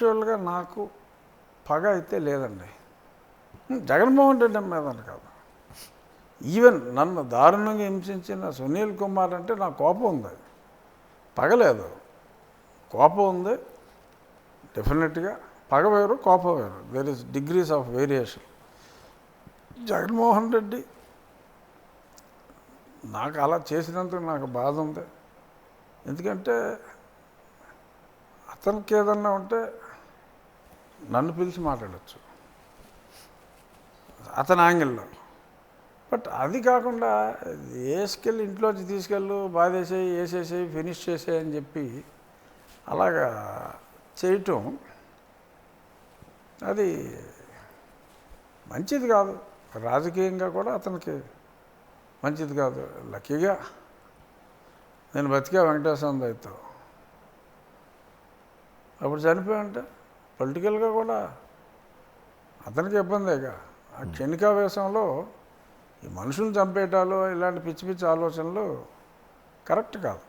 యాక్చువల్గా నాకు పగ అయితే లేదండి. జగన్మోహన్ రెడ్డి మీదని కాదు, ఈవెన్ నన్ను దారుణంగా హింసించిన సునీల్ కుమార్ అంటే నాకు కోపం ఉంది, పగలేదు. కోపం ఉంది డెఫినెట్గా. పగ వేరు, కోపం వేరు. There is degrees of variation. Jaganmohan Reddy నాకు అలా చేసినందుకు నాకు బాధ ఉంది. ఎందుకంటే అతనికి ఏదన్నా ఉంటే నన్ను పిలిచి మాట్లాడచ్చు అతని యాంగిల్లో. బట్ అది కాకుండా వేసుకెళ్ళి ఇంట్లోంచి తీసుకెళ్ళు, బాధేసేయి, వేసేసేయి, ఫినిష్ చేసేయి అని చెప్పి అలాగా చేయటం అది మంచిది కాదు. రాజకీయంగా కూడా అతనికి మంచిది కాదు. లక్కీగా నేను బతికా వెంకటేశ్వర దయతో. అప్పుడు చనిపోయామంటే పొలిటికల్గా కూడా అతనికి ఇబ్బందేగా. ఆ క్షణికావేశంలో ఈ మనుషులను చంపేయటాలు, ఇలాంటి పిచ్చి పిచ్చి ఆలోచనలు కరెక్ట్ కాదు.